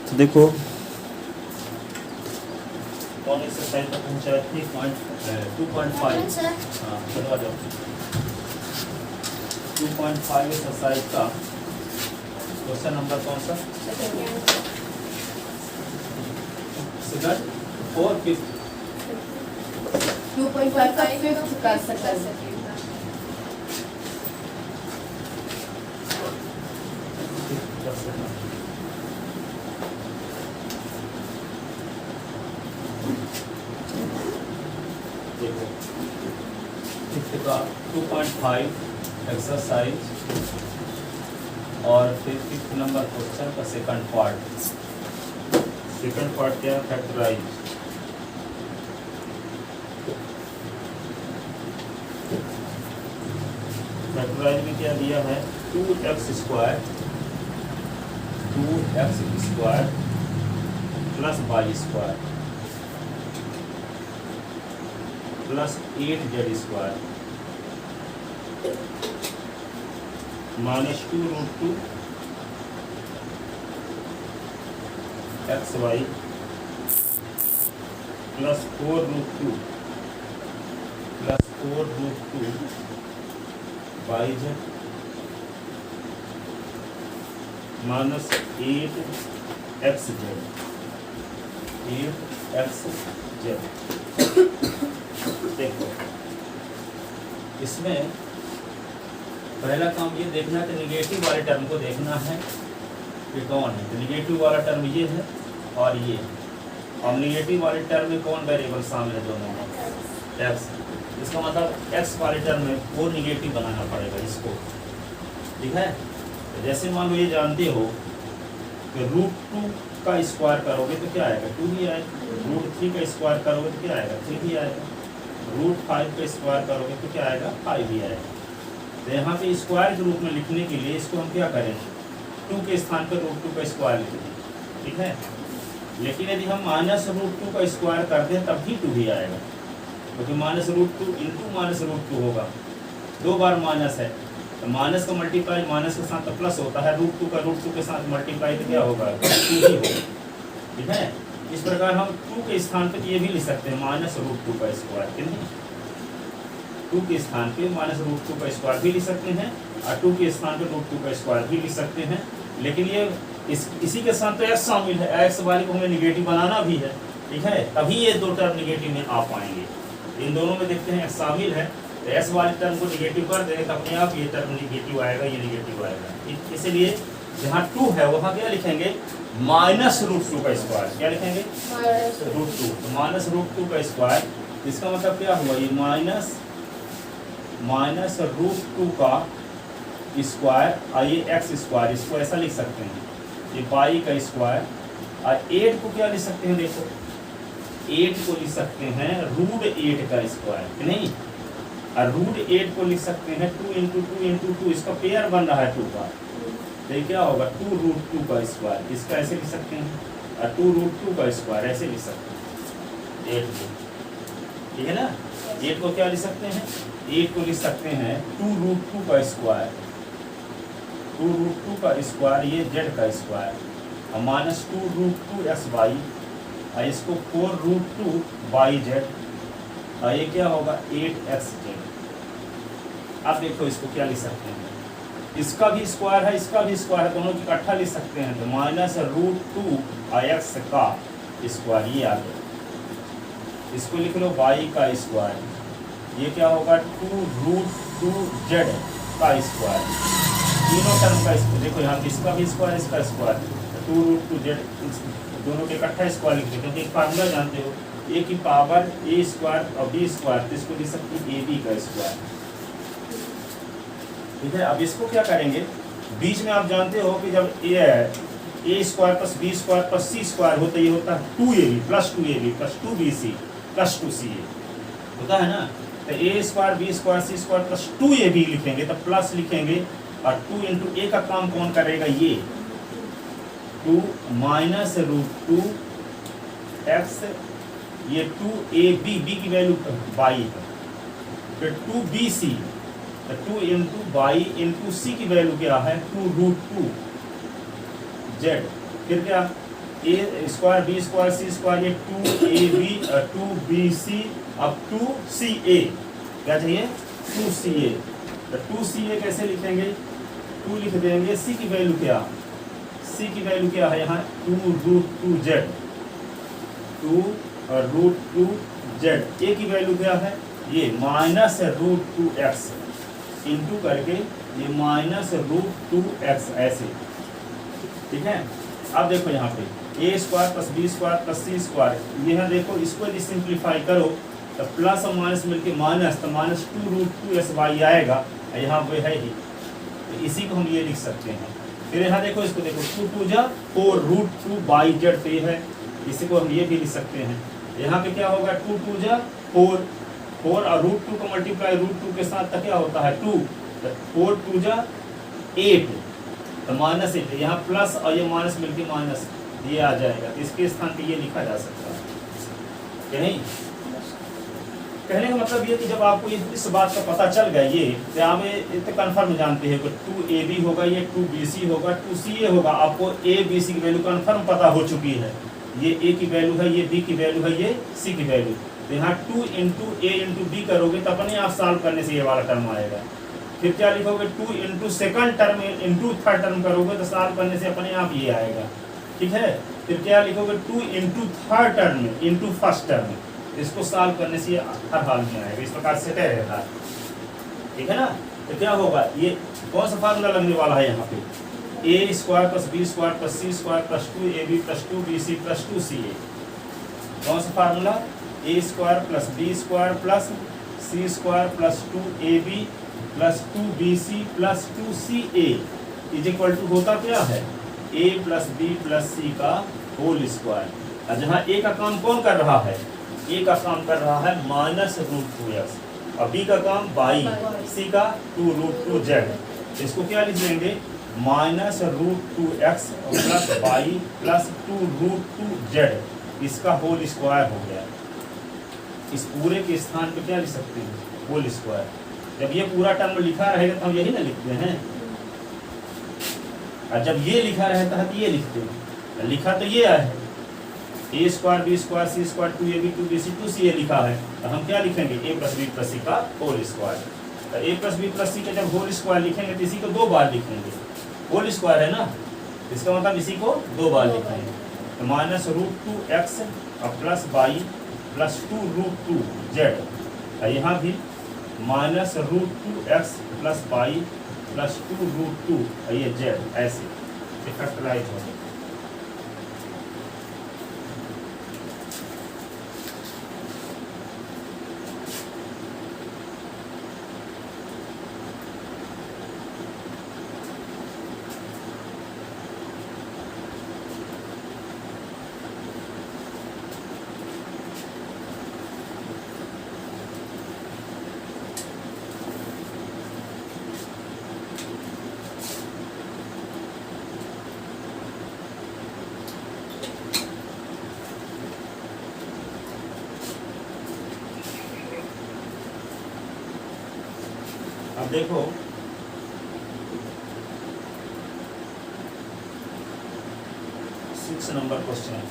तो देखो कौन एक्सरसाइज तक पहुंचा है 2.5। हाँ चलो आ जाओ 2.5 एक्सरसाइज का क्वेश्चन नंबर कौन सा? सेकंड 4 5 2.5 का फिफ्थ कर सकते हैं। देखो फिफ्थ का 2.5 एक्सरसाइज और फिर फिफ्थ नंबर क्वेश्चन का सेकंड पार्ट। सेकंड पार्ट क्या है? फैक्टराइज। फैक्टराइज में क्या दिया है? 2x square plus Y square plus 8z square minus 2√2 xy plus 4√2 yz minus 8xz देखो इसमें पहला काम ये देखना है कि निगेटिव वाले टर्म को देखना है कि कौन है। तो निगेटिव वाला टर्म ये है और ये है। और निगेटिव वाले टर्म में कौन वेरिएबल शामिल है? दोनों में x। इसका मतलब x वाले टर्म में वो निगेटिव बनाना पड़ेगा इसको, ठीक है। तो जैसे मान लो ये जानते हो कि √2 का स्क्वायर करोगे तो क्या आएगा? 2 ही आएगा। √3 का स्क्वायर करोगे तो क्या आएगा? 3 ही आएगा। √5 का स्क्वायर करोगे तो क्या आएगा? 5 ही आएगा। तो यहाँ पे स्क्वायर के रूप में लिखने के लिए इसको हम क्या करेंगे? 2 के स्थान पर √2 का स्क्वायर लिख देंगे, ठीक है। लेकिन यदि हम माइनस √2 का स्क्वायर करते हैं तब भी 2 ही आएगा, क्योंकि माइनस √2 इंटू माइनस √2 होगा। 2 बार माइनस है तो माइनस का मल्टीप्लाई माइनस के साथ तो प्लस होता है। √2 का √2 के साथ मल्टीप्लाई तो क्या होगा? 2 ही होगा, ठीक है। इस प्रकार हम 2 के स्थान पर ये भी लिख सकते हैं माइनस √2 का स्क्वायर, कि नहीं? 2 के स्थान पे माइनस √2 का स्क्वायर भी लिख सकते हैं और 2 के स्थान पे √2 का स्क्वायर भी लिख सकते हैं। लेकिन ये इसी के साथ तो x शामिल है। x वाले को हमें निगेटिव बनाना भी है, ठीक है। तभी ये दो टर्म निगेटिव में आ पाएंगे। इन दोनों में देखते हैं x शामिल है तो s वाले टर्म को निगेटिव कर देंगे तो अपने आप ये टर्म निगेटिव आएगा, ये निगेटिव आएगा। इसलिए जहाँ 2 है वहाँ क्या लिखेंगे? माइनस √2 का स्क्वायर। क्या लिखेंगे? √2। तो माइनस √2 का स्क्वायर, इसका मतलब क्या हुआ? ये माइनस √2 का स्क्वायर और ये x स्क्वायर, इसको ऐसा लिख सकते हैं, ये y का स्क्वायर। और 8 को क्या लिख सकते हैं? देखो 8 को लिख सकते हैं √8 का स्क्वायर, नहीं। और √8 को लिख सकते हैं 2 इंटू 2 इंटू 2, इसका पेयर बन रहा है 2 का। तो ये क्या होगा? 2√2 का स्क्वायर, इसका ऐसे लिख सकते हैं। और 2√2 का स्क्वायर ऐसे लिख सकते हैं 8 को, ठीक है ना। 8 को क्या लिख सकते हैं? 8 को लिख सकते हैं 2√2 का स्क्वायर। 2√2 का स्क्वायर ये z का स्क्वायर और माइनस 2√2xy और इसको 4√2yz और ये क्या होगा? 8xz। अब देखो इसको क्या लिख सकते हैं? इसका भी स्क्वायर है, इसका भी स्क्वायर है, दोनों की इकट्ठा लिख सकते हैं। तो माइनस √2x का स्क्वायर ये आ गया। इसको लिख लो y का स्क्वायर, ये क्या होगा? 2√2z का स्क्वायर। तीनों टर्म का देखो यहाँ इसका भी स्क्वायर, इसका स्क्वायर, 2√2z दोनों के इकट्ठा स्क्वायर लिख दो, क्योंकि एक फार्मूला जानते हो, a की पावर a स्क्वायर और b स्क्वायर, तो इसको लिख सकते हैं ab का स्क्वायर, ठीक है। अब इसको क्या करेंगे? बीच में आप जानते हो कि जब a square plus b square plus c square होता है, ये होता है 2ab plus 2ab plus 2bc plus 2ca होता है ना। तो a square b square c square plus 2ab लिखेंगे, तब प्लस लिखेंगे और 2 इंटू a का काम कौन करेगा? ये 2 माइनस √2x, ये 2ab, b की वैल्यू y है, फिर 2bc, तो 2 इंटू y इंटू c की वैल्यू क्या है? 2√2z, फिर क्या ए square B square C square, ये 2ab 2bc अब 2ca, क्या चाहिए 2ca। तो 2ca कैसे लिखेंगे, 2 लिख देंगे, c की वैल्यू क्या, c की वैल्यू क्या है यहाँ 2√2z, 2√2z। a की वैल्यू क्या है ये -√2x इंटू करके ये -√2x ऐसे, ठीक है। अब देखो यहाँ पे a square plus B square plus C square, यह देखो इसको यदि सिंप्लीफाई करो तो प्लस और माइनस मिलके माइनस, तो -2√2sy आएगा, यहाँ पे है ही, तो इसी को हम ये लिख सकते हैं। फिर यहाँ देखो इसको देखो 2 2 जा 4√2/z, तो ये है, इसी को हम ये भी लिख सकते हैं। यहाँ पे क्या होगा 2 2 जा 4 4 और √2 को मल्टीप्लाई √2 के साथ तो क्या होता है 2, तो 4 2 जा 8, तो -8, यहाँ प्लस और ये माइनस मिलके माइनस ये आ जाएगा, तो इसके स्थान पे ये लिखा जा सकता है। यही कहने का मतलब ये कि जब आपको इस बात का पता चल गया, ये तो आप इतने कन्फर्म जानते हैं कि 2ab होगा, ये 2bc होगा, 2ca होगा, आपको a b c की वैल्यू कन्फर्म पता हो चुकी है, ये a की वैल्यू है, ये b की वैल्यू है, ये c की वैल्यू। तो यहाँ 2 इंटू a इंटू b करोगे तो अपने आप सॉल्व करने से ये वाला टर्म आएगा। फिर क्या लिखोगे 2 into second term into third term करोगे तो सॉल्व करने से अपने आप ये आएगा, ठीक है। फिर क्या लिखोगे 2 into third term into first term, इसको सॉल्व करने से हर हाल में आएगा, इस प्रकार से तय रहता है, ठीक है ना। तो क्या होगा, ये कौन सा फार्मूला लगने वाला है यहाँ पे, a square plus B square plus C square plus 2ab plus 2bc plus 2ca। कौन सा formula, a square plus B square plus C square plus 2ab plus 2bc plus 2ca is equal to होता क्या है a plus B plus C का whole square. और जहाँ a का काम कौन कर रहा है, a का काम कर रहा है -√2x, और b का काम बाई, c का 2√2z। इसको क्या लिख देंगे -√2x plus by plus 2√2z, इसका होल स्क्वायर हो गया। इस पूरे के स्थान पे क्या लिख सकते हैं होल स्क्वायर। जब ये पूरा टर्म लिखा रहेगा तो हम यही ना लिखते हैं, और जब ये लिखा रहता है तो ये लिखते हैं। लिखा तो ये है a square B square C square 2ab 2bc 2ca लिखा है, तो हम क्या लिखेंगे a plus B plus C का होल स्क्वायर। तो a plus B plus C का जब होल स्क्वायर लिखेंगे तो इसी को 2 बार लिखेंगे, होल स्क्वायर है ना, इसका मतलब इसी को 2 बार लिखेंगे। तो -√2x और प्लस बाई प्लस 2√2z, और यहाँ भी -√2x प्लस बाई प्लस 2√2 और ये z, ऐसे फैक्टराइज हो गया। अब देखो सिक्स नंबर क्वेश्चन,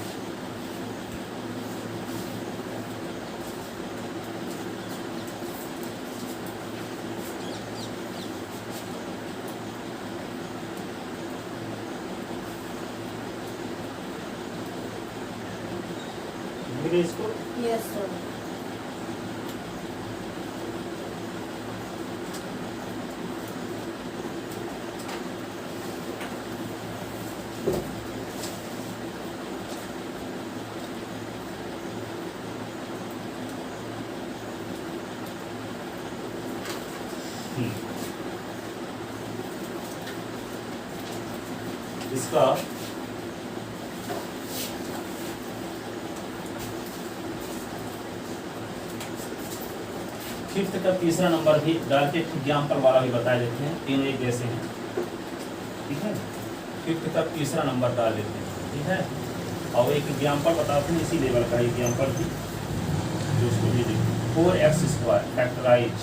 इसको यस सर। इसका फिफ्थ का तीसरा नंबर भी डाल के एग्जाम्पल वाला भी बता देते हैं, तीनों एक जैसे हैं, ठीक है। फिफ्थ का तीसरा नंबर डाल देते हैं, ठीक है, और एक एग्जाम्पल बताते हैं इसी लेवल का एग्जाम्पल भी, जो उसको भी देखते 4x² फैक्टराइज,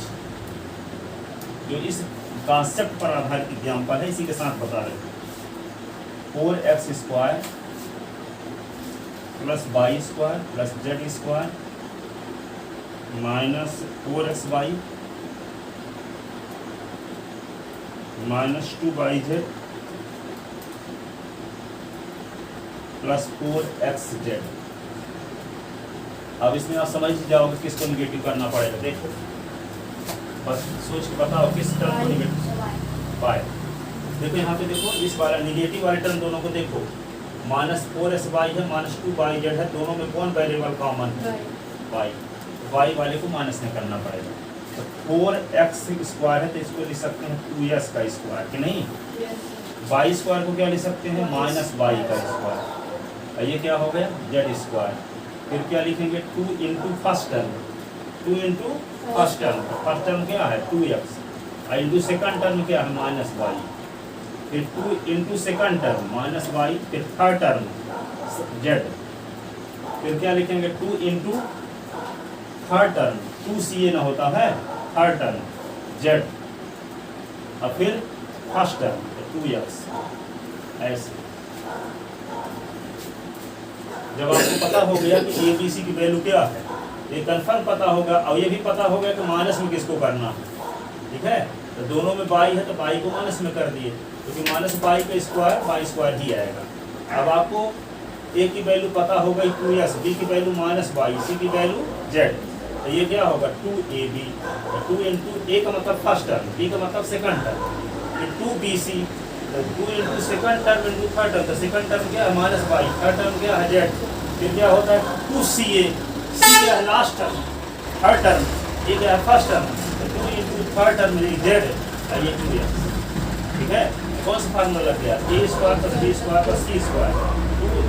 जो इस कॉन्सेप्ट पर आधारित एग्जाम्पल है, इसी के साथ बता रहे हैं। 4x² plus Y square plus Z square minus 4xy minus 2yz plus 4xz। अब इसमें आप समझ जाओगे किसको निगेटिव करना पड़ेगा। देखो बस सोच के बताओ किस टर्म को निगेटिव। बाय देखो यहाँ पे देखो इस वाला निगेटिव वाले टर्म दोनों को देखो, माइनस 4xy है माइनस 2yz है, दोनों में कौन वेरिएबल कॉमन है? y। y वाले को माइनस में करना पड़ेगा। तो 4x स्क्वायर है तो इसको लिख सकते हैं 2s का स्क्वायर कि नहीं। y स्क्वायर को क्या लिख सकते हैं? माइनस y का स्क्वायर। और ये क्या हो गया? z square. फिर क्या लिखेंगे? 2 into first term, 2 into first term. First term क्या है? 2x। और इंटू सेकंड टर्म क्या है? Minus y। फिर 2 into second term minus y। फिर थर्ड टर्म z। फिर क्या लिखेंगे? 2 इंटू थर्ड टर्म 2ca ना होता है, थर्ड टर्म z। और फिर फर्स्ट टर्म 2x। ऐसे जब आपको पता हो गया कि ए बी सी की वैल्यू क्या है, ये कंफर्म पता होगा और ये भी पता होगा कि माइनस में किसको करना है, ठीक है। तो दोनों में बाई है तो बाई को माइनस में कर दिए, क्योंकि माइनस बाई का स्क्वायर बाई स्क्वायर ही आएगा। अब आपको ए की वैल्यू पता हो गई 2s, बी की वैल्यू माइनस बाई, सी की वैल्यू z। तो ये क्या होगा? 2ab। 2 इंटू ए का मतलब फर्स्ट टर्म, बी का मतलब सेकंड टर्म, फिर 2bc। 2 into second term into third term. तो सेकंड टर्म क्या है? Minus by. थर्ड टर्म क्या है? z। फिर क्या होता है? 2ca। सी क्या है? Last term, third term. ये क्या है? First term. तो 2 इंटू थर्ड टर्म z और ये 2s, ठीक है। कौन सा फार्मूला लग गया? A square plus B square plus C square.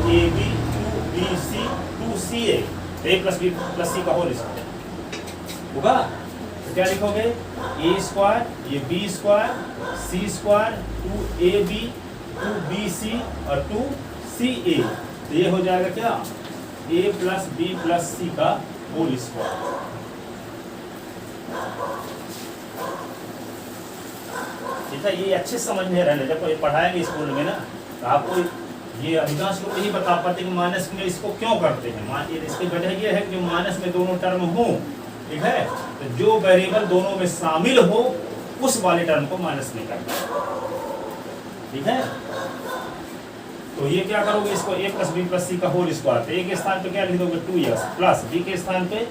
2ab 2bc 2ca। A plus B plus C का होल स्क्वायर होगा। तो क्या लिखोगे? ए स्क्वायर, ये B square, C square, 2ab 2bc और 2ca। तो ये हो जाएगा क्या? a plus B plus C का होल स्क्वायर। ठीक है, ये अच्छे समझ में रहने जब ये पढ़ाएंगे स्कूल में ना, तो आपको ये अधिकांश लोग नहीं बता पाते कि माइनस में इसको क्यों करते हैं। इसकी वजह ये है कि माइनस में दोनों टर्म हो, ठीक है। तो जो वेरिएबल दोनों में शामिल हो उस वाले टर्म को माइनस में करना, ठीक है। तो ये क्या करोगे? इसको a plus B plus C का होल स्क्वायर। तो a के स्थान पे क्या लिख दोगे? 2s प्लस बी के स्थान पे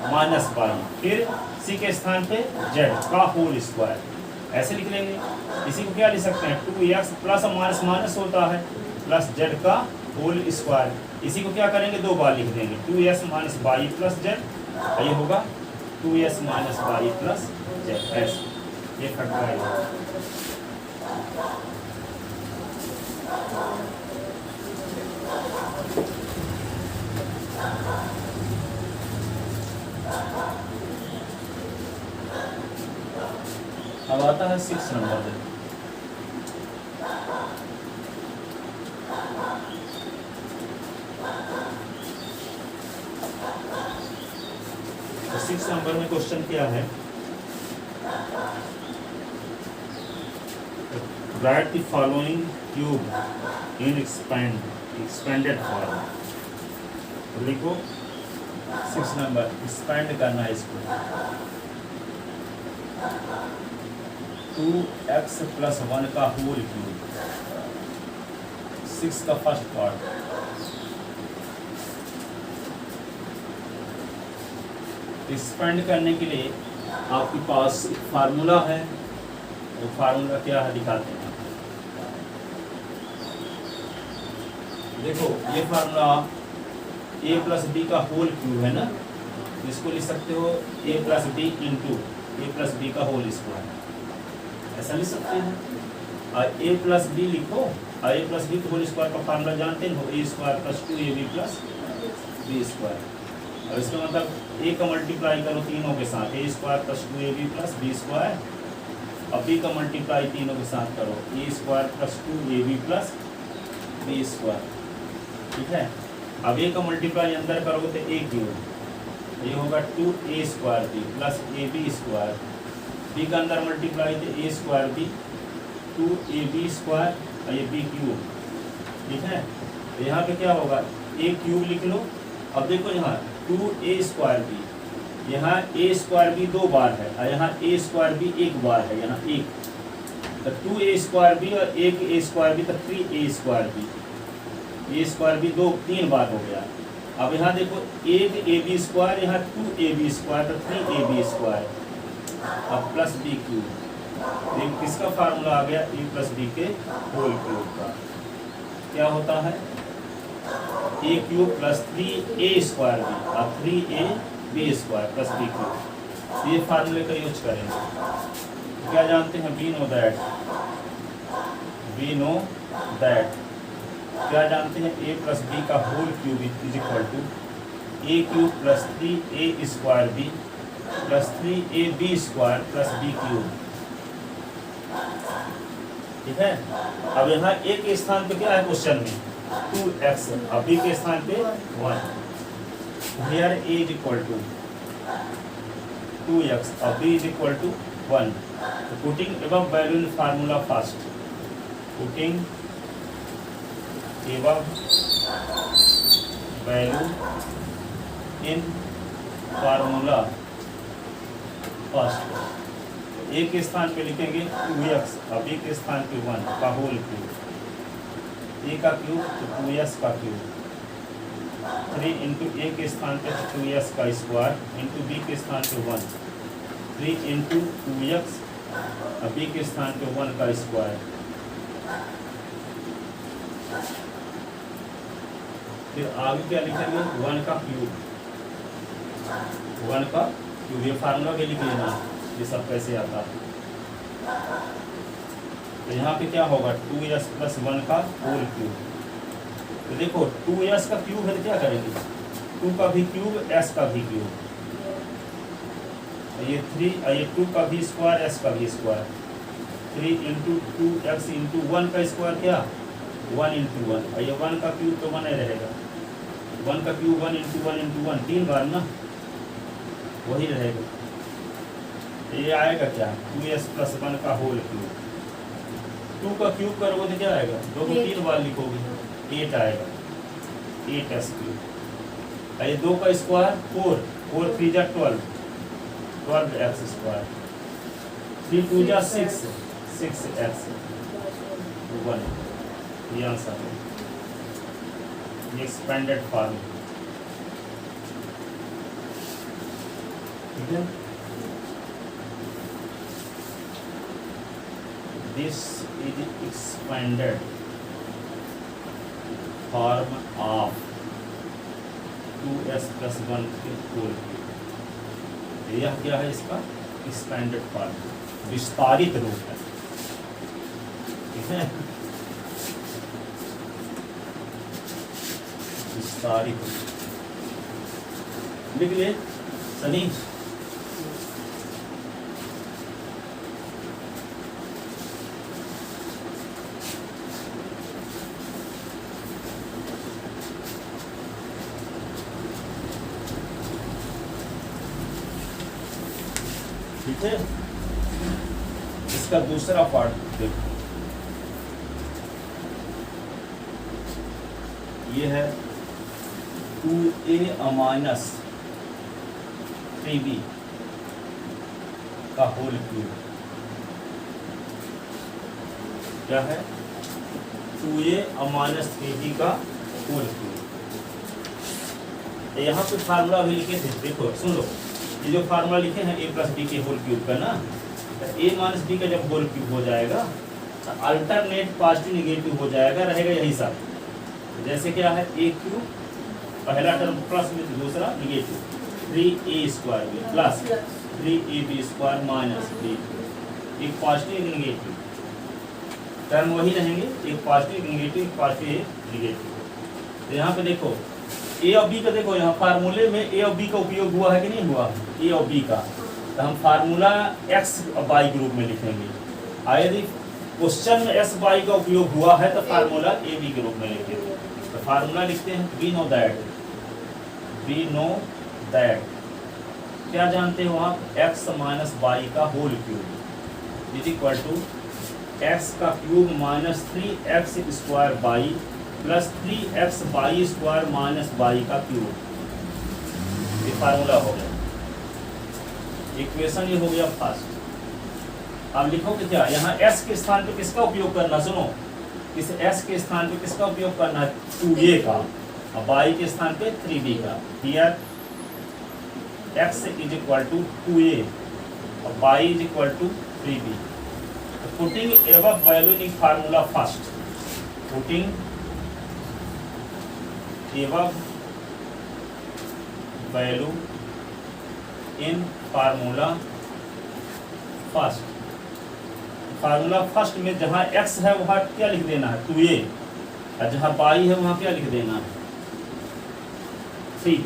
माइनस बाई, फिर सी के स्थान पे z का होल स्क्वायर, ऐसे लिख लेंगे। इसी को क्या लिख सकते हैं? 2x प्लस माइनस माइनस होता है प्लस z का होल स्क्वायर। इसी को क्या करेंगे? दो बार लिख देंगे। 2s minus by plus z, ये होगा 2s minus by plus z। ऐसे ये कट जाएगा। अब आता है 6 नंबर। तो 6 नंबर में क्वेश्चन क्या है? Right the following cube in expanded form. तो लिखो 6 नंबर, एक्सपेंड करना है इसको। 2x प्लस 1 का होल क्यूब, 6 का फर्स्ट पार्ट। एक्सपेंड करने के लिए आपके पास एक फार्मूला है, वो फार्मूला क्या है दिखाते हैं। देखो ये फार्मूला a प्लस बी का होल क्यूब है ना, इसको लिख सकते हो a plus B into a plus B का होल स्क्वायर, ऐसा लिख सकते हैं। और a प्लस बी लिखो, और a plus B whole square का फार्मूला जानते हो, a square plus 2ab plus B square. और इसका मतलब a का मल्टीप्लाई करो तीनों के साथ, a square plus 2ab plus B square, और b का मल्टीप्लाई तीनों के साथ करो, a square plus 2ab plus B square, ठीक है। अब a का मल्टीप्लाई अंदर करोगे तो a क्यूब, ये होगा 2a square B plus ab square, B का अंदर मल्टीप्लाई तो a square B 2ab square और ये b क्यूब, ठीक है। तो यहाँ पे क्या होगा? ए क्यूब लिख लो। अब देखो यहाँ 2a² b, यहाँ a² b 2 बार है और यहाँ a² b 1 बार है, यहाँ 1, तो 2a² b और 1a² b, तो 3a² b, a² b 3 बार हो गया। अब यहाँ देखो 1ab², यहाँ 2ab², तो 3ab², अब प्लस b क्यूब। देखो किसका फार्मूला आ गया, a प्लस b के होल क्यूब का। क्या होता है, a cube plus 3a² b और 3ab² प्लस b क्यूब। ये फार्मूले का यूज करेंगे। क्या जानते हैं, वी नो दैट क्या जानते हैं, a प्लस b का whole cube is equal to a cube plus 3a² b plus 3ab² plus b cube. ठीक है। अब यहाँ a के स्थान पे क्या है क्वेश्चन में, 2x, अब b के स्थान पे 1। Here a is equal to 2x, अब b इज इक्वल टू 1। तो putting above value in formula first, putting above value in formula first. a के स्थान पे लिखेंगे 2x, अब b के स्थान पे 1 का होल क्यूब, a का क्यूब तो 2s का क्यूब, 3 इंटू a के स्थान पे 2s का स्क्वायर इंटू b के स्थान पे 1, 3 इंटू 2x, अब b के स्थान पे 1 का स्क्वायर। फिर आगे क्या लिखेंगे, 1 का क्यूब, 1 का क्यूब। ये फार्मूला के लिख लेना, ये सब कैसे आता है। तो यहाँ पे क्या होगा, 2s प्लस 1 का होल क्यूब। तो देखो 2s का क्यूब है तो क्या करेंगे, 2 का भी क्यूब, s का भी क्यूब, ये 3, ये 2 का भी स्क्वायर, s का भी स्क्वायर, 3 इंटू 2x इंटू 1 का स्क्वायर क्या, 1 इंटू 1, और ये 1 का क्यूब तो 1 ही रहेगा, 1 का क्यूब 1 इंटू 1 इंटू 1, 3 बार ना, वही रहेगा। ये आएगा क्या, 2s प्लस 1 का होल क्यूब। 2 का क्यूब करोगे तो क्या आएगा, 2 को 3 बार लिखोगे 8 आएगा, 8s क्यूब। ये 2 का स्क्वायर 4, 4 3 जा 12, 12x², 3 2 जा 6, 6x 1। ये आंसर है, ये एक्सपेंडेड फॉर्म। ठीक है, this is the expanded form of 2s plus 1 के होल क्यूब। यह क्या है, इसका एक्सपेंडेड फॉर्म, विस्तारित रूप है। ठीक है, विस्तारित लिख ले सनी। ठीक है, इसका दूसरा पार्ट देखो, ये है 2a माइनस 3b का होल क्यूब। क्या है, 2a माइनस 3b का होल क्यूब। यहाँ पे फार्मूला भी लिखे थे, देखो सुन लो, ये जो फार्मूला लिखे हैं a प्लस बी के होल क्यूब का ना, तो a माइनस बी का जब होल क्यूब हो जाएगा तो अल्टरनेट पॉजिटिव निगेटिव हो जाएगा, रहेगा यही सब। तो जैसे क्या है, a क्यूब पहला टर्म प्लस में दूसरा negative, 3a² b plus 3ab² minus b, एक पॉजिटिव एक निगेटिव टर्म वही रहेंगे, एक पॉजिटिव निगेटिव, एक पॉजिटिव एक निगेटिव। तो यहाँ पे देखो ए और बी का, देखो यहाँ फार्मूले में ए और बी का उपयोग हुआ है कि नहीं हुआ, ए और बी का, तो हम फार्मूला एक्स और वाई के रूप में लिखेंगे। यदि क्वेश्चन में एस वाई का उपयोग हुआ है तो फार्मूला ए बी के रूप में लिखेंगे। तो फार्मूला लिखते हैं, वी नो दैट, क्या जानते हो आप, एक्स माइनस वाई का whole cube is equal to X का cube minus 3x² Y plus 3x Y square minus Y का क्यूब। ये फार्मूला हो गया, इक्वेशन ये हो गया फर्स्ट। अब लिखोगे क्या, यहाँ s के स्थान पे किसका उपयोग करना, सुनो, इस s के स्थान पे किसका उपयोग करना है, 2a का, और y के स्थान पे 3b का। Here x is equal to 2a और y is equal to 3b। Putting above value in formula first, putting above value in formula first. Formula first में जहाँ x है वहाँ क्या लिख देना है, 2a, और जहाँ y है वहाँ क्या लिख देना है, 3b।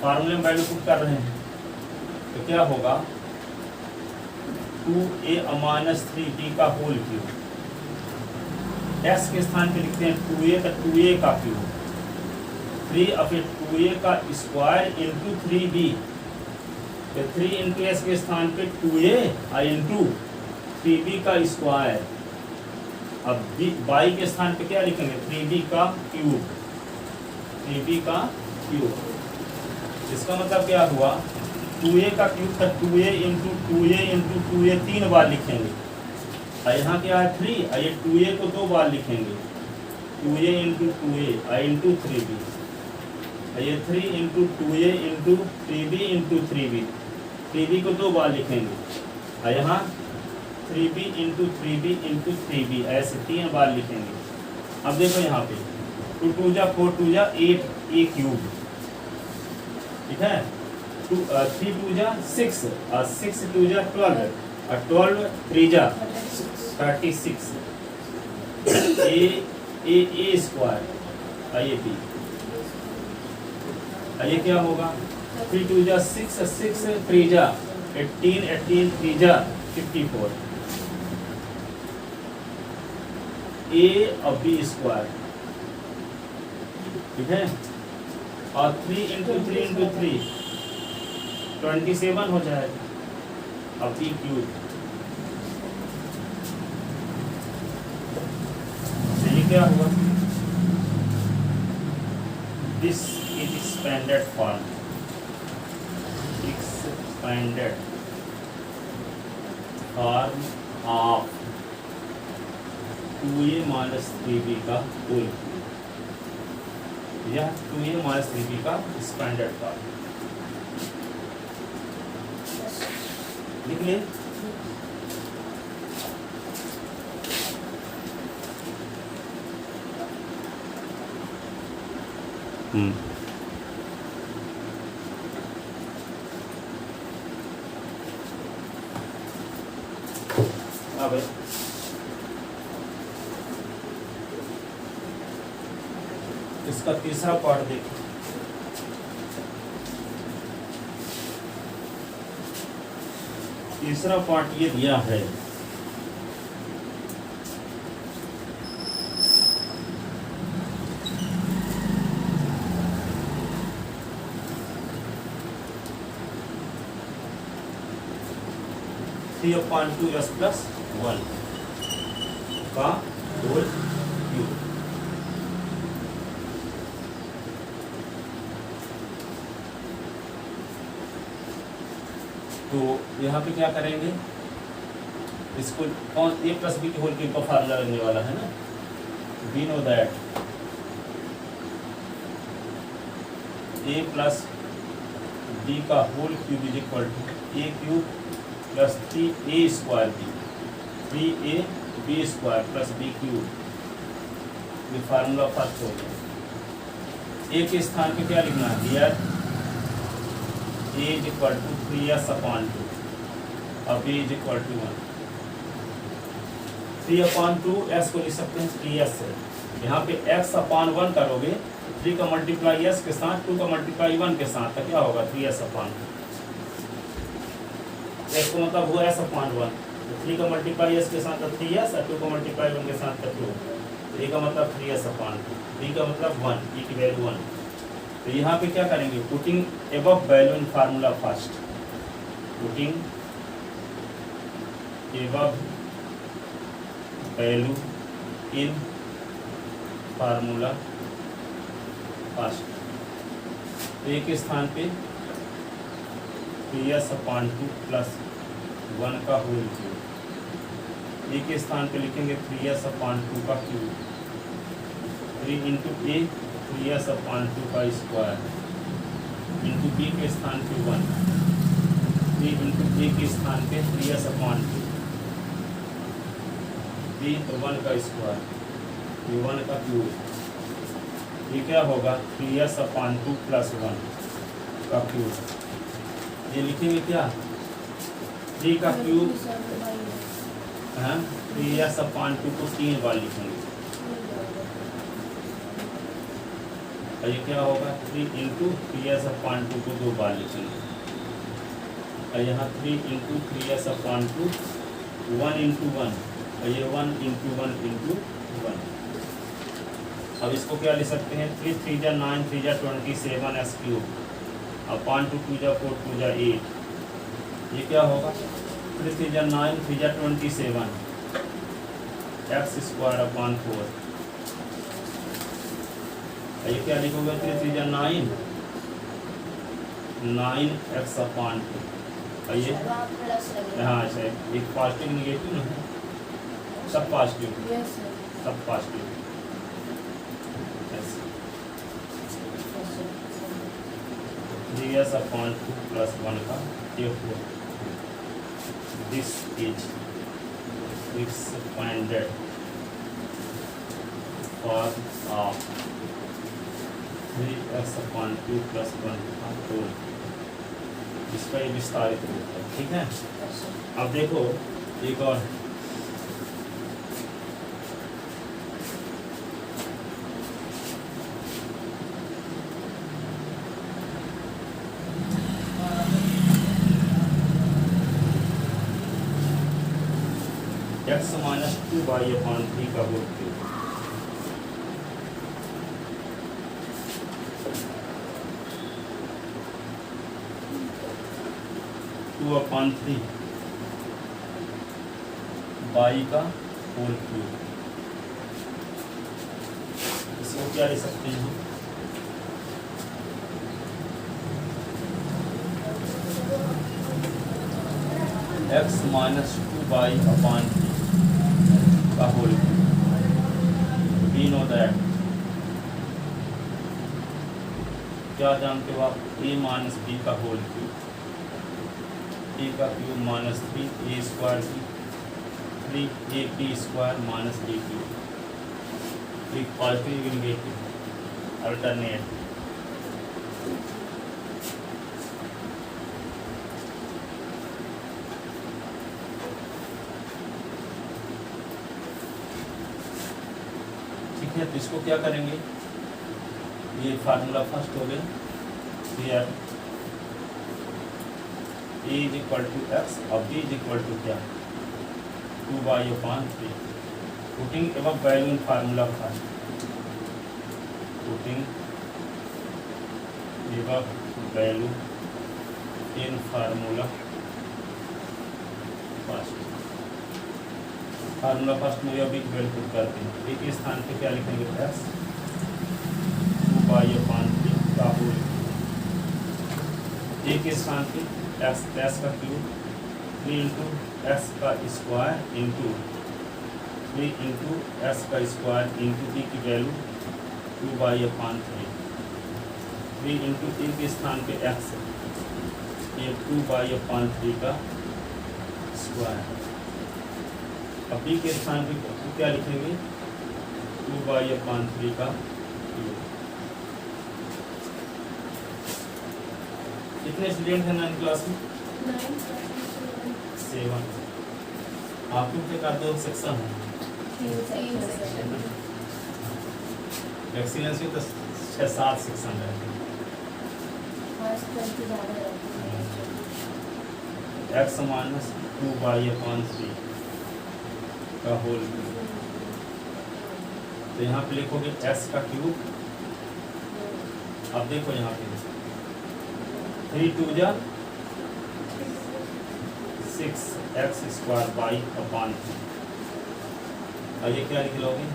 फार्मूले में वैल्यू पुट कर रहे हैं तो क्या होगा, 2a माइनस 3b का होल क्यूब। x के स्थान पे लिखते हैं 2a का 2a का क्यूब, 3 और फिर 2a का स्क्वायर इंटू 3b। तो 3 इंटू एस के स्थान पे 2a और इंटू 3b का स्क्वायर। अब y के स्थान पे क्या लिखेंगे, 3b का क्यूब, 3b का क्यूब। इसका मतलब क्या हुआ, 2a का क्यूब का 2a into 2a into 2a 3 बार लिखेंगे, और यहाँ क्या है 3, और ये 2a को 2 बार लिखेंगे, 2a इंटू 2a और इंटू 3b, और ये 3 into 2a into 3b into 3b, 3b को 2 बार लिखेंगे, और यहाँ 3b into 3b into 3b, ऐसे 3 बार लिखेंगे। अब देखो यहाँ पे 2 2 जा 4 2 जा 8 a क्यूब, ठीक है, 3 2 जा 6 और 6 2 जा 12 और 12 3 जा 36 a स्क्वायर, और ये b, और ये क्या होगा, 3 2 जा 6 6 3 जा 18 18 3 जा 54 a और b स्क्वायर, ठीक है, और 3 इंटू 3 इंटू 3 27 हो जाएगा, अब b क्यूब। ये क्या हुआ, this is expanded form, expanded form of 2a minus 3b का होल क्यूब। यह 2a माइनस 3b का एक्सपेंडेड फॉर्म लिख ले। अब इसका तीसरा पार्ट देखो, तीसरा पार्ट ये दिया है, थ्री अपॉन 2s प्लस 1 का होल क्यूब। तो यहाँ पे क्या करेंगे, इसको कौन a प्लस बी के होल क्यूब का फार्मूला लगने वाला है ना, we know that a plus B का whole cube is equal to a cube plus 3a square b, 3a b square plus b cube. ये फार्मूला फर्स्ट हो गया। a के स्थान पे क्या लिखना है, here a is equal to 3s upon 2 और b is equal to 1। 3 upon 2 s को लिख सकते हैं 3s से, यहाँ पे x अपॉन 1 करोगे, 3 का मल्टीप्लाई s के साथ 2 का मल्टीप्लाई 1 के साथ, तो क्या होगा 3s अपॉन 2। s को मतलब हुआ s अपॉन 1, तो 3 का मल्टीप्लाई s के साथ 3s और 2 का मल्टीप्लाई 1 के साथ 2, तो a का मतलब 3s अपॉन 2, b का मतलब 1, e की वैल्यू 1। तो यहाँ पे क्या करेंगे, putting above value in formula first, putting above value in formula first. तो एक स्थान पे 3s/2 प्लस 1 का होल क्यूब, एक स्थान पे लिखेंगे 3s/2 का क्यूब, 3 इंटू ए 3s/2 का स्क्वायर इंटू बी के स्थान पे 1, 3 इंटू ए के स्थान पे 3s/2, बी 1 का स्क्वायर, ये 1 का क्यूब, ये क्या होगा 3s/2 प्लस 1 का क्यूब। ये लिखेंगे क्या 3 का क्यूब, हाँ 3s/2 को 3 बार लिखेंगे, और ये क्या होगा 3 इंटू 3s/2 को 2 बार लिखेंगे, और यहाँ 3 इंटू 3s/2 1 इंटू 1, और ये 1 इंटू 1 इंटू 1। अब इसको क्या लिख सकते हैं 3 3 जा 9 3 जा 27s क्यूब, अब 5 2 2 जा 4 2 जा 8, ये क्या होगा 3 3 जा 9 3 जा 27 x स्क्वायर अपॉन 4, ये क्या लिखोगे 3 3 जा 9 9x/2, और ये हाँ अच्छा एक पॉजिटिव निगेटिव ना सब पॉजिटिव, सब पॉजिटिव। 3s/2 प्लस 1 का therefore this is expanded form of 3s/2 plus 1 का होल, इसका ये विस्तारित रूप है। ठीक है, अब देखो एक और x माइनस 2y/3 का whole cube, two upon 3 y का होल क्यूब, इसको क्या लिख सकते हैं हम x माइनस 2y/3 का whole cube. We know that, क्या जानते हो आप a माइनस बी का होल क्यूब, a का क्यूब माइनस 3 a स्क्वायर की 3ab square minus b cube, एक पॉजिटिव नेगेटिव अल्टरनेट। ठीक है, तो इसको क्या करेंगे, ये फार्मूला फर्स्ट हो गया, here a is equal to X, और b इज इक्वल टू क्या 2y/3, putting above value in formula first, putting above value in formula first. Formula first में अभी वैल्यू पुट करते हैं, एक स्थान पे क्या लिखेंगे x 2y/3 का होल, एक स्थान पे x का क्यूब 3 इंटू एक्स का स्क्वायर इंटू 3 इंटू एक्स का स्क्वायर इंटू b की वैल्यू 2y/3, 3 इंटू ए के स्थान पे x, ये 2y/3 का स्क्वायर, अब b के स्थान पे क्या लिखेंगे 2y/3 का क्यूब। कितने स्टूडेंट हैं 9 क्लास में 7, आप लोग के का 2 सेक्शन है, एक्सीलेंस में तो 6-7 सेक्शन रहते हैं। x माइनस 2y/3 का होल क्यूब, तो यहाँ पे लिखोगे x का क्यूब, अब देखो यहाँ पे 3 2 जा 6x² y/3, और ये क्या लिख लोगे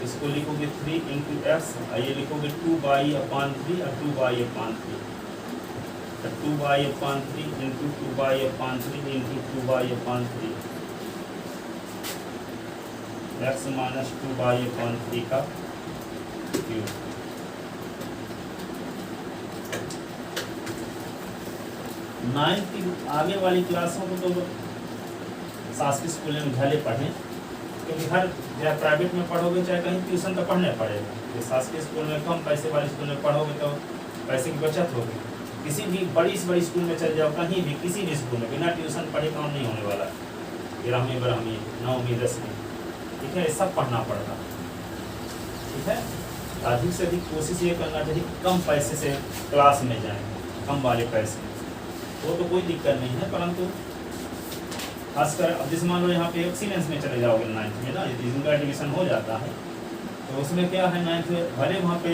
इसको लिखोगे 3 इंटू एक्स, ये लिखोगे 2y/3 और 2y/3, तो 2y/3 into 2y/3 into 2y/3 x minus 2y/3 का क्यूब। नाइन्थ की आगे वाली क्लासों को तो शासकीय स्कूल में भले पढ़ें, क्योंकि हर चाहे प्राइवेट में पढ़ोगे चाहे कहीं ट्यूशन तो पढ़ना पड़ेगा। ये शासकीय स्कूल में कम पैसे वाले स्कूल में पढ़ोगे तो पैसे की बचत होगी। किसी भी बड़ी से बड़ी स्कूल में चले जाओ, कहीं भी किसी भी स्कूल में बिना ट्यूशन पढ़े काम नहीं होने वाला। 11वीं 12वीं 9वीं 10वीं, ठीक है, ये सब पढ़ना पड़ता, ठीक है। अधिक से अधिक कोशिश ये करना चाहिए कम पैसे से क्लास में जाएं, कम वाले पैसे, वो तो कोई दिक्कत नहीं है, परंतु खासकर अब जिस मान लो यहाँ पे एक्सीलेंस में चले जाओगे 9th में ना, यदि इनका एडमिशन हो जाता है तो उसमें क्या है 9th में भले वहाँ पे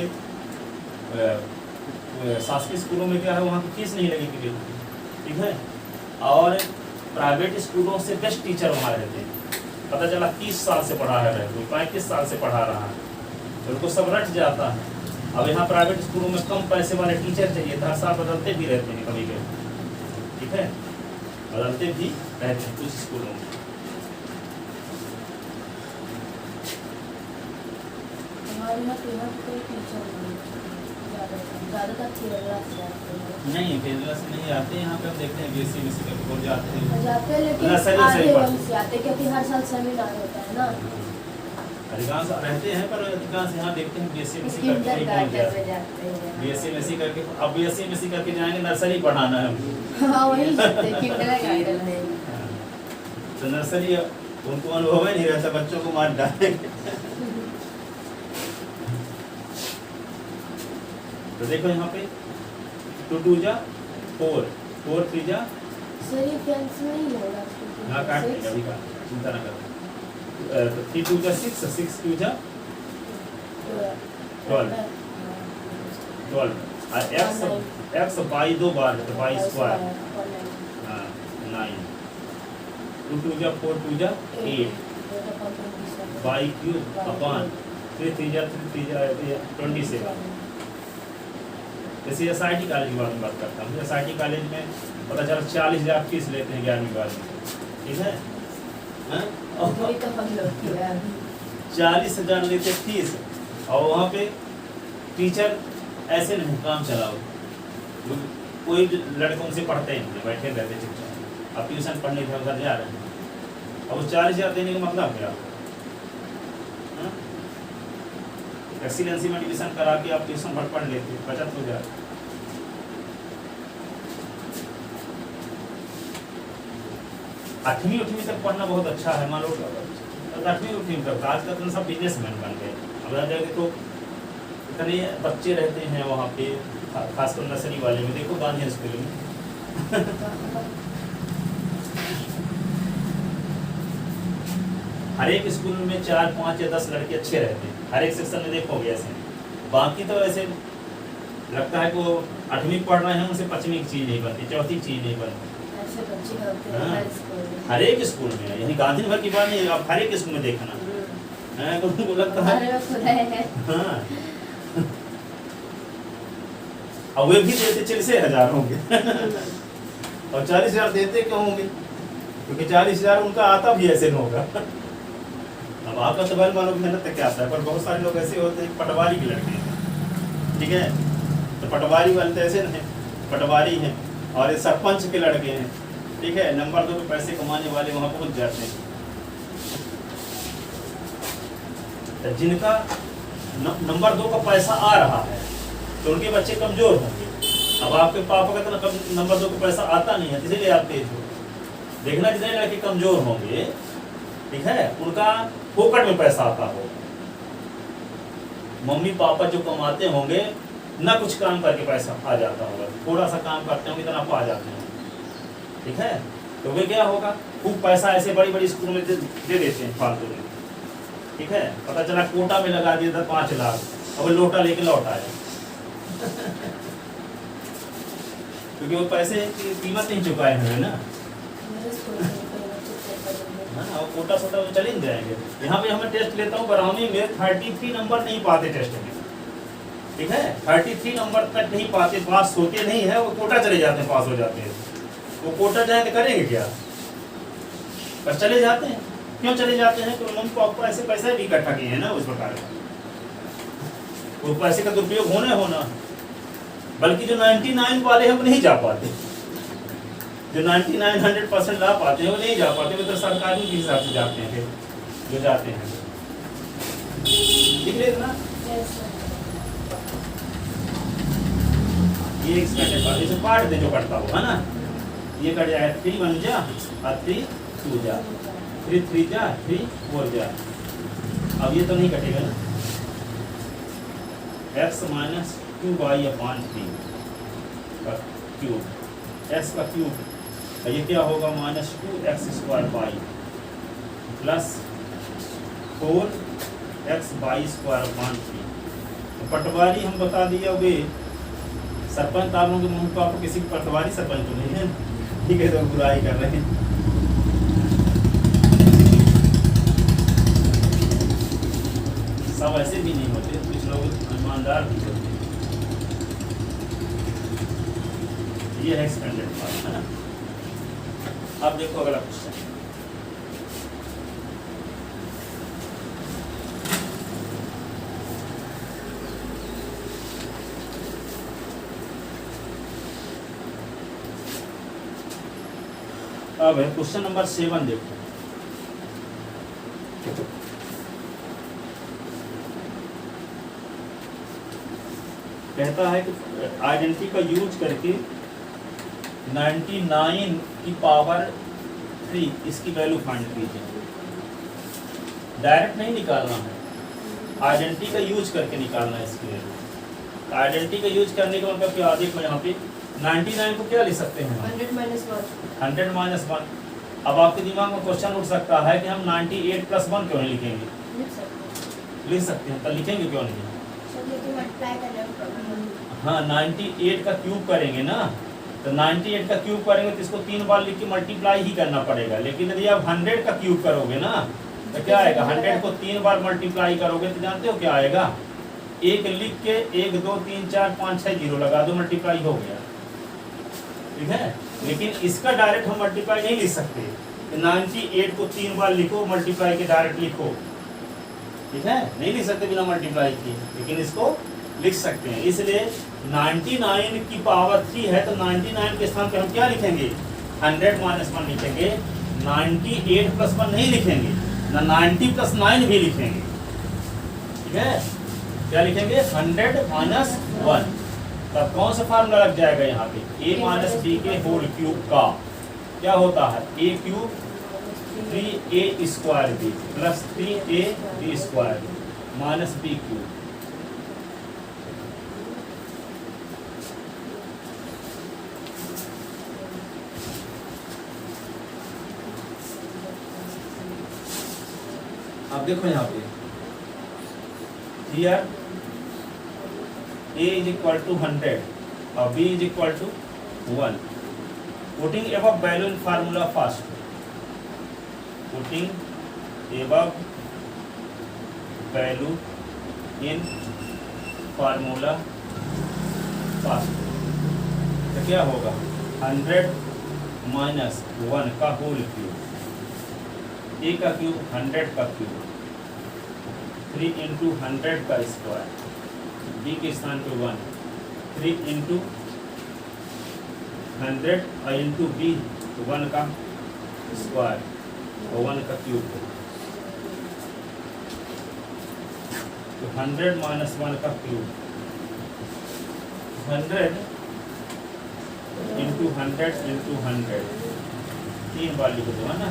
शासकीय स्कूलों में क्या है वहाँ की फीस नहीं लगेगी बिल्कुल, ठीक है। और प्राइवेट स्कूलों से बेस्ट टीचर वहाँ रहते हैं, पता चला 30 साल से पढ़ा है, कोई 35 साल से पढ़ा रहा है, तो उनको सब रट जाता है। अब यहाँ प्राइवेट स्कूलों में कम पैसे वाले टीचर चाहिए, हर साल बदलते भी रहते हैं कभी कभी, ठीक है, बदलते भी रहते हैं कुछ स्कूलों में। हमारे यहाँ पेमेंट कोई टीचर नहीं, ज़्यादातर केरला से आते हैं। नहीं, केरला से नहीं आते, यहाँ पे हम देखते हैं BSc MSc करके बहुत जाते हैं, जाते हैं लेकिन नर्सरी से आधे ही वहीं से आते हैं, क्योंकि हर साल सेमिनार होता है ना। अधिकांश रहते हैं, पर अधिकांश यहाँ देखते हैं BSc MSc करके ही पहुँच किंडरगार्टन जाते में हैं। जाते हैं। BSc MSc करके, अब BSc MSc करके जाएंगे नर्सरी पढ़ाना है हमको। हाँ वही जाते हैं, किंडरगार्टन में। तो नर्सरी उनको अनुभव ही नहीं रहता, बच्चों को मार डालेंगे। तो देखो यहाँ पे 2 2 जा 4, 4 3 जा, सर ये कैंसिल नहीं होगा? हाँ काट देगा, अभी काट, चिंता ना करो। तो 3 2 जा 6, 6 2 जा 12, और x बाई 2 बार है तो बाई स्क्वायर, हाँ 9, 2 2 जा 4 2 जा 8 बाई क्यूब अपॉन 3 3 जा 27। जैसे SIT कॉलेज की बात करता हूँ, SIT कॉलेज में पता चला 40,000 फीस लेते हैं 11वीं 12वीं, ठीक है, वही तो हम लोग किया है। 40,000 लेते फीस, और वहाँ पे टीचर ऐसे नहीं काम चलाओ, कोई लड़के उनसे पढ़ते ही नहीं, बैठे रहते चुपचाप, अब ट्यूशन पढ़ने के उधर जा रहे हैं, अब वो 40,000 देने का मतलब क्या? एक्सीलेंसी में एडमिशन करा के आप ट्यूशन भर पढ़ लेते, बचत हो जाए। आठवीं तक पढ़ना बहुत अच्छा है, मान लो 8वीं तक, आजकल तो सब बिजनेसमैन बन गए। अब जाके तो इतने बच्चे रहते हैं वहाँ पे, खासकर नर्सरी वाले में, देखो गांधी स्कूल में हर एक स्कूल में 4 5 या 10 लड़के अच्छे रहते हैं, हर एक सेक्शन में देखोगे ऐसे। बाकी तो ऐसे लगता है कि वो 8वीं पढ़ रहे हैं, उनसे 5वीं की चीज़ नहीं बनती, 4थी चीज़ नहीं बनती। ऐसे बच्चे होते हैं हाँ। हर स्कूल में। हर एक स्कूल में, यही गांधी नगर की बात नहीं, आप हर एक स्कूल में देखना है, तो उनको लगता है हमारे में खुद है। हाँ। और वे भी देते 40,000 होंगे और 40,000 देते क्यों होंगे? क्योंकि 40,000 उनका आता भी ऐसे नहीं होगा। अब आपका तो भाई मानो मेहनत तक क्या आता है, पर बहुत सारे लोग ऐसे होते हैं पटवारी के लड़के हैं, ठीक है, तो पटवारी वाले तो ऐसे नहीं, पटवारी हैं और ये सरपंच के लड़के हैं, ठीक है, नंबर 2 पे पैसे कमाने वाले वहाँ पहुँच जाते हैं। तो जिनका नंबर 2 का पैसा आ रहा है तो उनके बच्चे कमजोर होंगे। अब आपके पापा का तो नंबर 2 का पैसा आता नहीं है, इसीलिए आप तेज हो। देखना जितने लड़के कमजोर होंगे, ठीक है, उनका फोकट में पैसा आता हो। मम्मी पापा जो कमाते होंगे ना, कुछ काम करके पैसा आ जाता होगा, थोड़ा सा काम करते होंगे इतना पा जाते हैं, ठीक है, तो वे क्या होगा, खूब पैसा ऐसे बड़ी बड़ी स्कूल में दे देते हैं फालतू में, ठीक है, पता चला कोटा में लगा दिया था 5 लाख, अब लोटा लेके लौट आया क्योंकि वो पैसे की कीमत नहीं चुकाए हैं ना। मेरे स्कूल में कोई बच्चे पेपर में है ना, वो कोटा सोटा तो चले ही जाएंगे। यहाँ पे हमें टेस्ट लेता हूँ, बरौनी में 33 नंबर नहीं पाते टेस्ट में, ठीक है, 33 नंबर तक नहीं पाते, पास होते नहीं है, वो कोटा चले जाते हैं, पास हो जाते हैं। वो कोटा जाए तो करेंगे क्या, पर चले जाते हैं। क्यों चले जाते हैं? तो उन्होंने तो आपको ऐसे पैसे भी इकट्ठा किए हैं ना उस प्रकार का, वो पैसे का दुरुपयोग होना, बल्कि जो 99 वाले हैं वो नहीं जा पाते, जो 99-100% ला पाते हैं वो नहीं जा पाते, वो तो सरकारी के हिसाब से जाते हैं जो जाते हैं, ठीक है ना। ये एक्सपेंडेड पार्ट, इसे पार्ट दे जो कटता हो, है ना, ये कट जाए 3 1 जा और 3 2 जा, 3 3 जा 3 4 जा। अब ये तो नहीं कटेगा ना, x माइनस 2y/3 का क्यूब, x का क्यूब, ये क्या होगा, माइनस 2x² प्लस 4xy²/3। पटवारी हम बता दिया, वे सरपंच आप लोगों के मुंह को आपको किसी पटवारी सरपंच तो नहीं है, ठीक है, तो बुराई कर रहे हैं। सब ऐसे भी नहीं होते, कुछ लोग ईमानदार भी होते हैं। ये है एक्सपेंडेड पार्ट, है ना। अब देखो अगला क्वेश्चन, अब है क्वेश्चन नंबर 7। देखो कहता है कि आइडेंटिटी का यूज करके 99 की पावर 3 इसकी वैल्यू फाइंड कीजिए। डायरेक्ट नहीं निकालना है, आइडेंटिटी का यूज करके निकालना है इसकी वैल्यू। आइडेंटिटी का यूज करने का मतलब क्या, देखो यहाँ पे 99 को क्या लिख सकते हैं, 100 माइनस 1। अब आपके दिमाग में क्वेश्चन उठ सकता है कि हम 98 + 1 क्यों नहीं लिखेंगे, लिख सकते हैं, तो लिखेंगे क्यों नहीं। हाँ, 98 का क्यूब करेंगे ना, तो 98 का क्यूब करेंगे तो इसको 3 बार लिख के मल्टीप्लाई ही करना पड़ेगा। लेकिन यदि आप 100 का क्यूब करोगे ना, तो क्या आएगा, 100 को 3 बार मल्टीप्लाई करोगे तो जानते हो क्या आएगा, 1 लिख के 1 2 3 4 5 6 0 लगा दो, मल्टीप्लाई हो गया, ठीक है। लेकिन इसका डायरेक्ट हम मल्टीप्लाई नहीं लिख सकते, 98 को 3 बार लिखो, मल्टीप्लाई के डायरेक्ट लिखो, ठीक है, नहीं लिख सकते बिना मल्टीप्लाई किए, लेकिन इसको लिख सकते हैं। इसलिए 99 की पावर 3 है, तो 99 के स्थान पे हम क्या लिखेंगे, 100 माइनस 1 लिखेंगे, 98 + 1 नहीं लिखेंगे ना, 90 + 9 भी लिखेंगे, ठीक है। क्या लिखेंगे, 100 माइनस 1। तब कौन सा फार्मूला लग जाएगा यहाँ पे, a माइनस b के होल क्यूब का क्या होता है, a cube 3a² plus 3ab² minus b cube. अब देखो यहाँ पे here a is equal to 100 और b is equal to 1. Putting above value in formula first. Putting above value in formula first. तो क्या होगा, 100 माइनस 1 का होल क्यूब, a का क्यूब 100 का क्यूब, 3 × 100 का स्क्वायर, b के स्थान पे 1, 3 × 100 और इंटू b 1 का स्क्वायर और 1 का क्यूब। तो 100 माइनस 1 का क्यूब, 100 × 100 × 100, 3 बार लिख दो, है ना,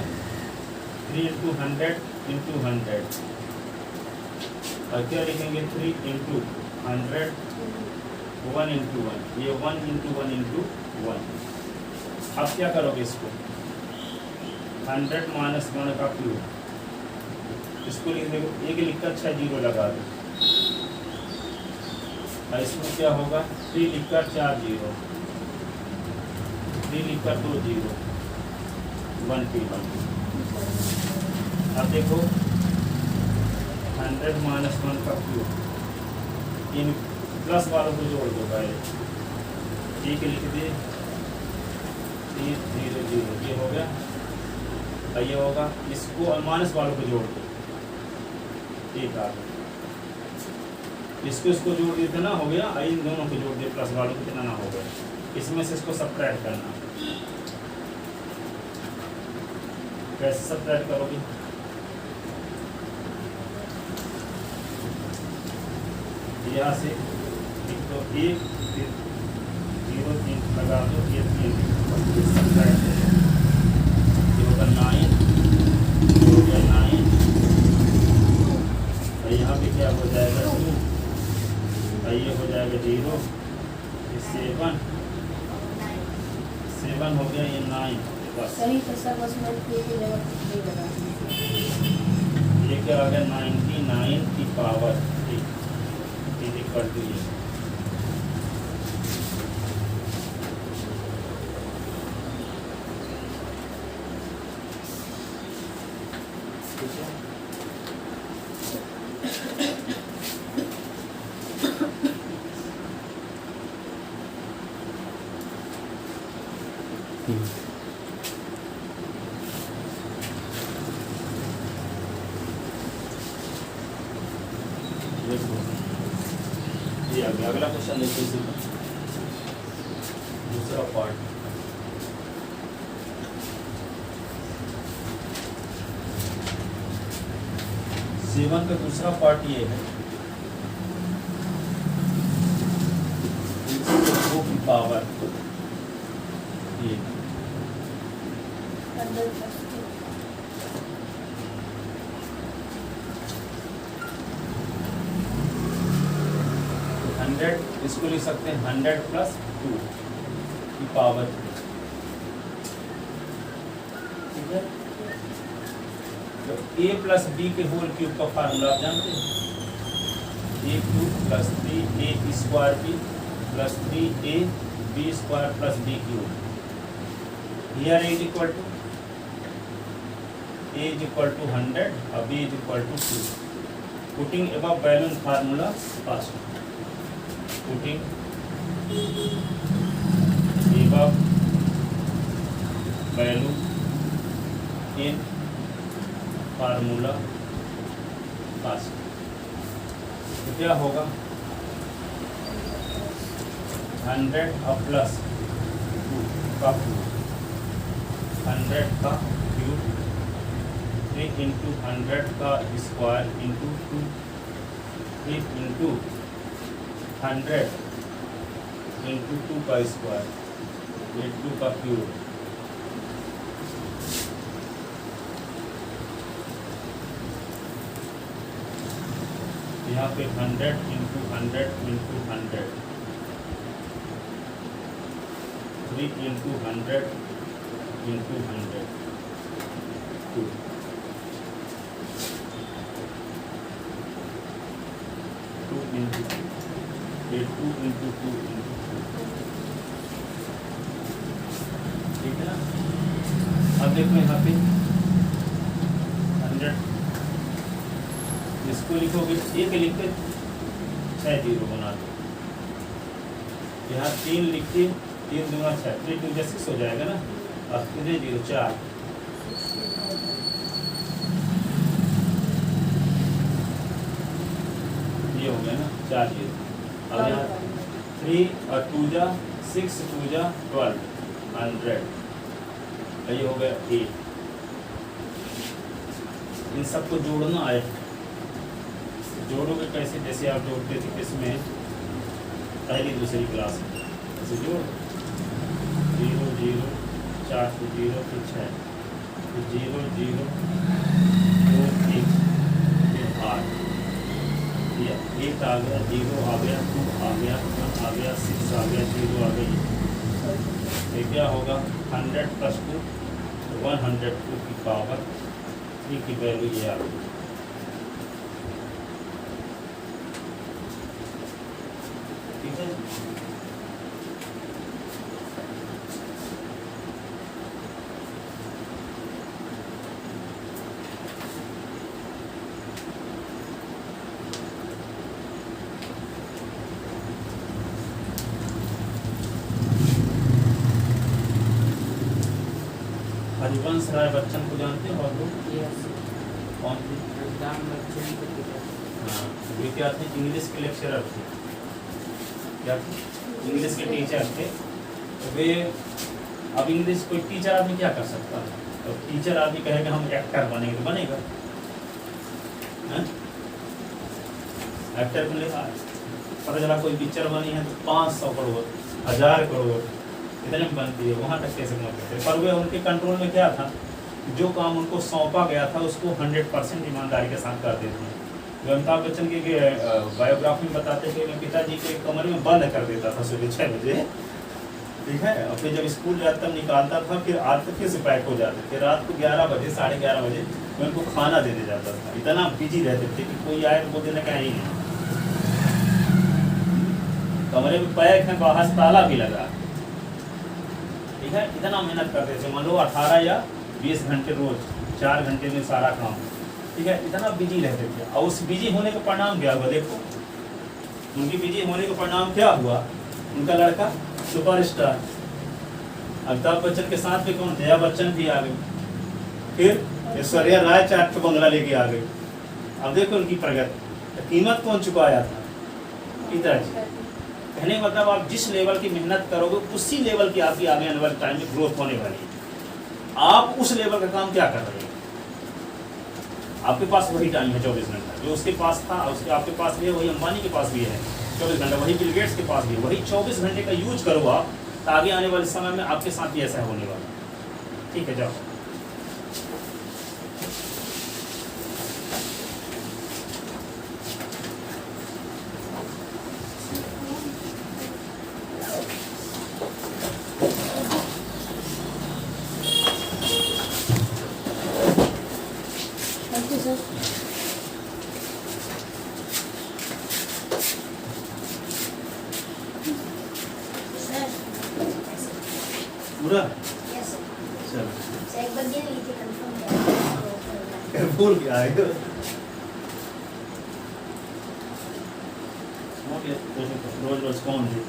3 × 100 × 100 और क्या लिखेंगे, 3 × 100 1 × 1, ये 1 × 1 × 1। अब क्या करोगे इसको, 100 माइनस 1 का क्यूब, इसको लिख दो, एक लिखकर 6 0 लगा दो, और इसमें क्या होगा, 3 लिखकर 4 0, 3 लिखकर 2 0, 1 3 1। अब देखो 100 माइनस 1 का क्यूब, इन प्लस वालों को जोड़ दो पहले, ठीक लिख दिए 3 0 0, ये हो गया। ये होगा, इसको माइनस वालों को जोड़ दो, ठीक है, इसको जोड़ दिए थे ना, हो गया। इन दोनों को जोड़ दिए प्लस वालों को, कितना ना हो गया। इसमें से इसको सबट्रैक्ट करना, कैसे सबट्रैक्ट करोगे? यहाँ से एक तो 1 फिर 0 3 लगा दो, ये 3 सबट्रैक्ट हो गया, ये होगा 9, हो गया 9, और यहाँ पे क्या हो जाएगा 2, और ये हो जाएगा 0, ये 7 हो गया, ये 9, बस सही तो सब बस मल्टीप्लाई की जगह कुछ नहीं लगा। ये क्या आ गया 99 की पावर 3 इक्वल टू ये। ठीक है, ये आ गया। अगला क्वेश्चन देखिए, इसी का दूसरा पार्ट। सेवन का दूसरा पार्ट ये है, 2 की पावर ये 100, इसको लिख सकते हैं 100 प्लस 2 की पावर 3, ठीक है। तो a प्लस बी के होल क्यूब का फार्मूला आप जानते हैं, a cube plus 3a square B plus 3a B square plus B cube. Here a is equal to 100 और b is equal to 2। Putting above value in formula पास, putting above value in formula पास, तो क्या होगा 100 और plus 2 का cube, 100 का cube 3 into 100 का स्क्वायर इंटू 2, 3 इंटू 100 इंटू 2 का स्क्वायर, ये 2 का क्यूब। यहाँ पे 100 into 100 into 100, 3 into 100 into 100, 2 into 2 into 2 into 2, ठीक है ना। अब देखो यहाँ पे 100, इसको लिखोगे, एक लिख के 6 0 बना दो, यहाँ 3 लिख के 3 दूना 6, 3 2 6 हो जाएगा ना, अब कितने 0 4, ये हो गया ना 4 0। अब यहाँ 3 और 2 जा 6, 2 जा 12, 100, ये हो गया 8। इन सबको जोड़ना है, जोड़ोगे कैसे, जैसे आप जोड़ते थे किसमें, पहली दूसरी क्लास में, ऐसे जोड़ 0 0 4 से 0 फिर 6 फिर 0 0 2 1 फिर 8, ये 8 आ गया, 0 आ गया, 2 आ गया, 1 आ गया, 6 आ गया, 0 आ गई। ये क्या होगा 100 प्लस 2 102 की पावर 3 की वैल्यू ये आ गई, ठीक है। रघुवंश राय बच्चन को जानते हो आप लोग? यस कौन थे? अमिताभ बच्चन के पिता हाँ, वे क्या थे? इंग्लिश के लेक्चरर थे। क्या थे? इंग्लिश के टीचर थे। तो वे, अब इंग्लिश कोई टीचर आदमी क्या कर सकता है? तो टीचर आदमी कहेगा हम एक्टर बनेंगे तो बनेगा? हैं? एक्टर को लिखा पता चला कोई पिक्चर बनी है तो 500 करोड़ 1000 करोड़ इतने में बनती है, वहाँ तक कैसे पहुँच सकते? पर वे उनके कंट्रोल में क्या था? जो काम उनको सौंपा गया था उसको 100% ईमानदारी के साथ कर देते हैं। जो अमिताभ बच्चन की बायोग्राफी में बताते थे मैं पिताजी के कमरे में बंद कर देता था सुबह 6 बजे, ठीक है, और फिर जब स्कूल जाता तब निकालता था, फिर आज तक फिर से पैक हो जाते थे। रात को 11 बजे 11:30 बजे मैं उनको खाना देने जाता था। इतना बिजी रहते थे कि कोई आए तो वो देने का ही नहीं। कमरे में पैक है, बाहर ताला भी लगा, ठीक है, इतना मेहनत करते थे। मान लो 18 या 20 घंटे रोज, 4 घंटे में सारा काम, ठीक है, इतना बिजी रहते थे। और उस बिजी होने का परिणाम क्या हुआ? देखो उनकी बिजी होने का परिणाम क्या हुआ? उनका लड़का सुपरस्टार अमिताभ बच्चन के साथ में कौन? जया बच्चन भी आ गई, फिर ऐश्वर्या राय 4 बंगला लेके आ गई। अब देखो उनकी प्रगति, कीमत कौन चुकाया था? पिताजी। कहने का मतलब आप जिस लेवल की मेहनत करोगे उसी लेवल की आपकी आगे आने वाले टाइम में ग्रोथ होने वाली है। आप उस लेवल का काम क्या कर रहे हैं? आपके पास वही टाइम है 24 घंटा, जो उसके पास था उसके आपके पास भी है, वही अंबानी के पास भी है 24 घंटा, वही बिल गेट्स के पास भी है। वही 24 घंटे का यूज करो आप, तो आगे आने वाले समय में आपके साथ भी ऐसा होने वाला। ठीक है, जाओ। Thank you sir. सर पूरा यस चलो, सर एक बार ये लीजिए कंफर्म भूल गया है। रोज रोज कौन है?